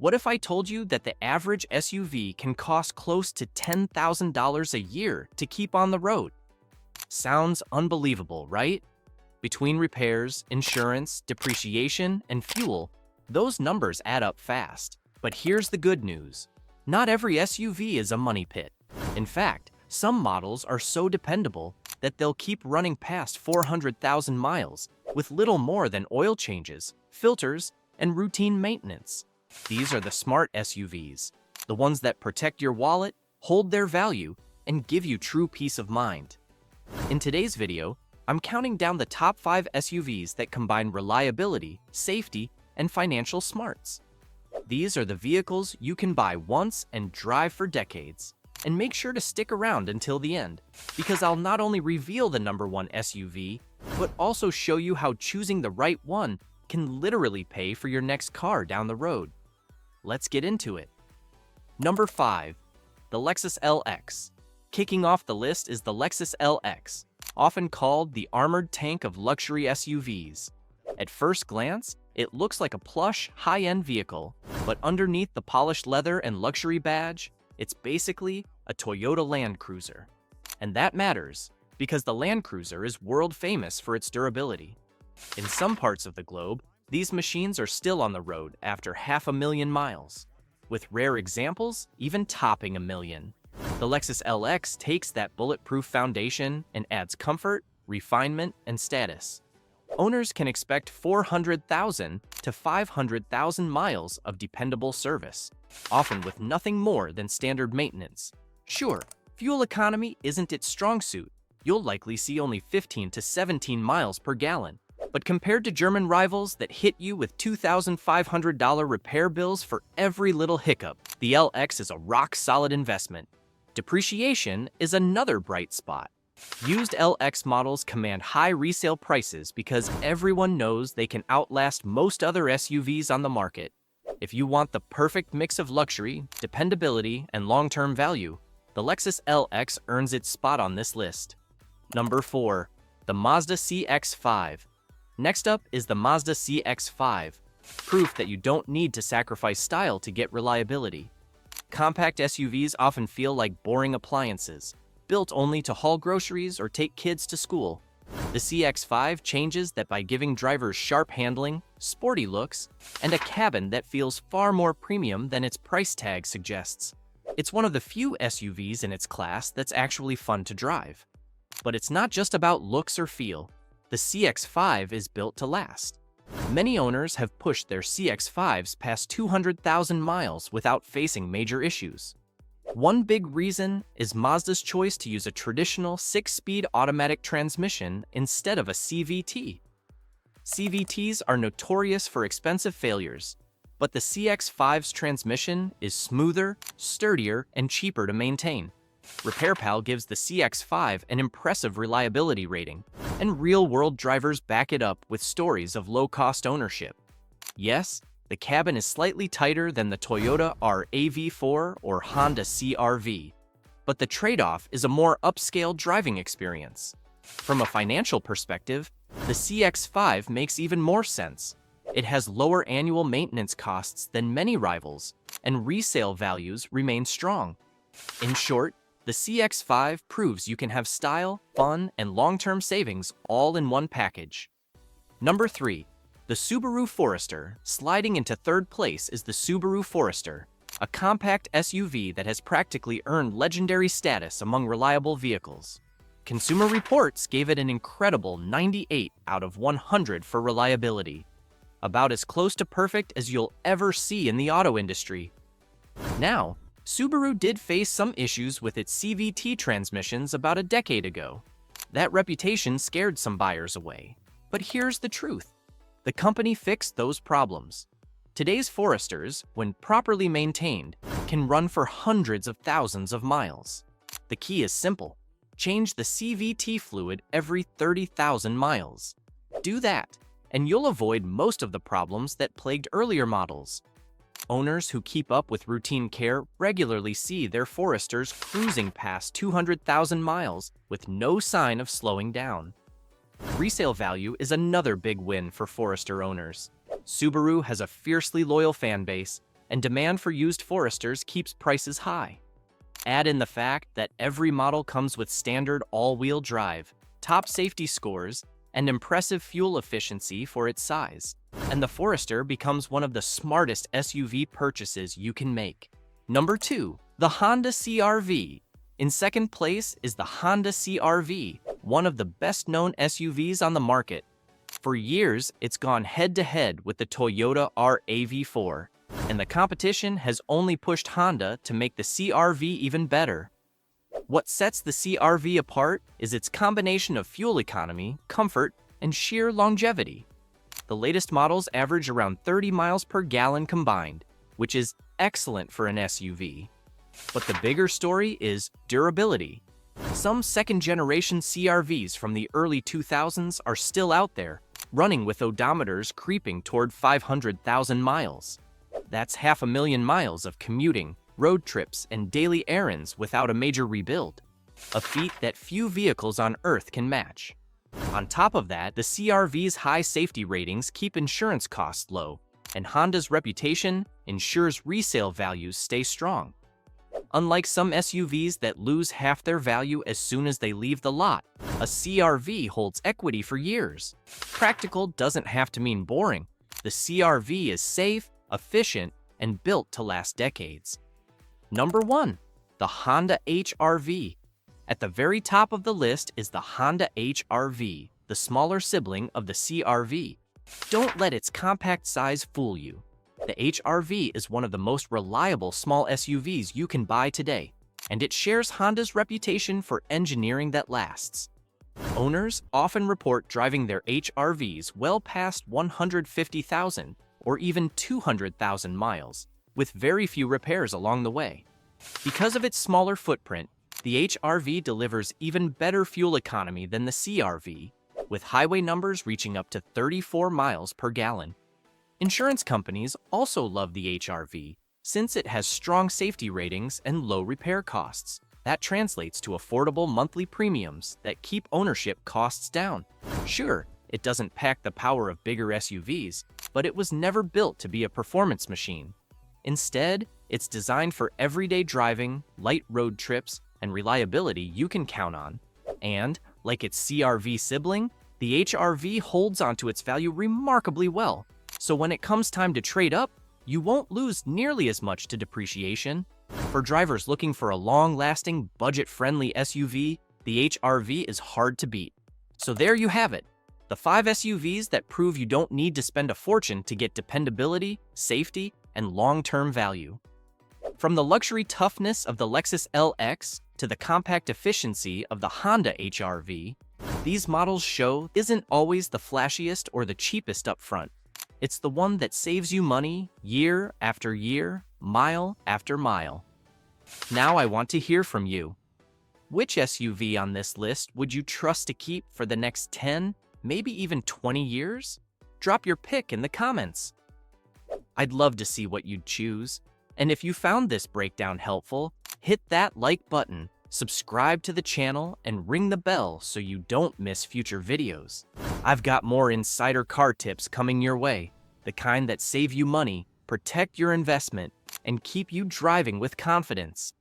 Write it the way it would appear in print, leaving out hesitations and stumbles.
What if I told you that the average SUV can cost close to $10,000 a year to keep on the road? Sounds unbelievable, right? Between repairs, insurance, depreciation, and fuel, those numbers add up fast. But here's the good news. Not every SUV is a money pit. In fact, some models are so dependable that they'll keep running past 400,000 miles with little more than oil changes, filters, and routine maintenance. These are the smart SUVs, the ones that protect your wallet, hold their value, and give you true peace of mind. In today's video, I'm counting down the top 5 SUVs that combine reliability, safety, and financial smarts. These are the vehicles you can buy once and drive for decades. And make sure to stick around until the end, because I'll not only reveal the number 1 SUV, but also show you how choosing the right one can literally pay for your next car down the road. Let's get into it. Number 5. The Lexus LX. Kicking off the list is the Lexus LX, often called the armored tank of luxury SUVs. At first glance, it looks like a plush, high-end vehicle, but underneath the polished leather and luxury badge, it's basically a Toyota Land Cruiser. And that matters, because the Land Cruiser is world famous for its durability. In some parts of the globe, these machines are still on the road after 500,000 miles, with rare examples even topping 1 million. The Lexus LX takes that bulletproof foundation and adds comfort, refinement, and status. Owners can expect 400,000 to 500,000 miles of dependable service, often with nothing more than standard maintenance. Sure, fuel economy isn't its strong suit. You'll likely see only 15 to 17 miles per gallon. But compared to German rivals that hit you with $2,500 repair bills for every little hiccup, the LX is a rock-solid investment. Depreciation is another bright spot. Used LX models command high resale prices because everyone knows they can outlast most other SUVs on the market. If you want the perfect mix of luxury, dependability, and long-term value, the Lexus LX earns its spot on this list. Number 4. The Mazda CX-5. Next up is the Mazda CX-5, proof that you don't need to sacrifice style to get reliability. Compact SUVs often feel like boring appliances, built only to haul groceries or take kids to school. The CX-5 changes that by giving drivers sharp handling, sporty looks, and a cabin that feels far more premium than its price tag suggests. It's one of the few SUVs in its class that's actually fun to drive. But it's not just about looks or feel. The CX-5 is built to last. Many owners have pushed their CX-5s past 200,000 miles without facing major issues. One big reason is Mazda's choice to use a traditional 6-speed automatic transmission instead of a CVT. CVTs are notorious for expensive failures, but the CX-5's transmission is smoother, sturdier, and cheaper to maintain. RepairPal gives the CX-5 an impressive reliability rating, and real-world drivers back it up with stories of low-cost ownership. Yes, the cabin is slightly tighter than the Toyota RAV4 or Honda CR-V, but the trade-off is a more upscale driving experience. From a financial perspective, the CX-5 makes even more sense. It has lower annual maintenance costs than many rivals, and resale values remain strong. In short, the CX-5 proves you can have style, fun, and long-term savings all in one package. Number 3. The Subaru Forester. Sliding into third place is the Subaru Forester, a compact SUV that has practically earned legendary status among reliable vehicles. Consumer Reports gave it an incredible 98 out of 100 for reliability, about as close to perfect as you'll ever see in the auto industry. Now, Subaru did face some issues with its CVT transmissions about a decade ago. That reputation scared some buyers away. But here's the truth. The company fixed those problems. Today's Foresters, when properly maintained, can run for hundreds of thousands of miles. The key is simple. Change the CVT fluid every 30,000 miles. Do that, and you'll avoid most of the problems that plagued earlier models. Owners who keep up with routine care regularly see their Foresters cruising past 200,000 miles with no sign of slowing down. Resale value is another big win for Forester owners. Subaru has a fiercely loyal fan base, and demand for used Foresters keeps prices high. Add in the fact that every model comes with standard all-wheel drive, top safety scores, and impressive fuel efficiency for its size, and the Forester becomes one of the smartest SUV purchases you can make. Number 2. The Honda CR-V. In second place is the Honda CR-V, one of the best-known SUVs on the market. For years, it's gone head-to-head with the Toyota RAV4, and the competition has only pushed Honda to make the CR-V even better. What sets the CR-V apart is its combination of fuel economy, comfort, and sheer longevity. The latest models average around 30 miles per gallon combined, which is excellent for an SUV. But the bigger story is durability. Some second-generation CR-Vs from the early 2000s are still out there, running with odometers creeping toward 500,000 miles. That's 500,000 miles of commuting, road trips, and daily errands without a major rebuild, a feat that few vehicles on Earth can match. On top of that, the CR-V's high safety ratings keep insurance costs low, and Honda's reputation ensures resale values stay strong. Unlike some SUVs that lose half their value as soon as they leave the lot, a CR-V holds equity for years. Practical doesn't have to mean boring. The CR-V is safe, efficient, and built to last decades. Number 1. The Honda HR-V. At the very top of the list is the Honda HR-V, the smaller sibling of the CR-V. Don't let its compact size fool you. The HR-V is one of the most reliable small SUVs you can buy today, and it shares Honda's reputation for engineering that lasts. Owners often report driving their HR-Vs well past 150,000 or even 200,000 miles, with very few repairs along the way. Because of its smaller footprint, the HR-V delivers even better fuel economy than the CR-V, with highway numbers reaching up to 34 miles per gallon. Insurance companies also love the HR-V, since it has strong safety ratings and low repair costs. That translates to affordable monthly premiums that keep ownership costs down. Sure, it doesn't pack the power of bigger SUVs, but it was never built to be a performance machine. Instead, it's designed for everyday driving, light road trips, and reliability you can count on. And, like its CR-V sibling, the HR-V holds onto its value remarkably well. So when it comes time to trade up, you won't lose nearly as much to depreciation. For drivers looking for a long-lasting, budget-friendly SUV, the HR-V is hard to beat. So there you have it, the 5 SUVs that prove you don't need to spend a fortune to get dependability, safety, and long-term value. From the luxury toughness of the Lexus LX to the compact efficiency of the Honda HR-V, these models show isn't always the flashiest or the cheapest up front. It's the one that saves you money year after year, mile after mile. Now I want to hear from you. Which SUV on this list would you trust to keep for the next 10, maybe even 20 years? Drop your pick in the comments. I'd love to see what you'd choose. And if you found this breakdown helpful, hit that like button, subscribe to the channel, and ring the bell so you don't miss future videos. I've got more insider car tips coming your way, the kind that save you money, protect your investment, and keep you driving with confidence.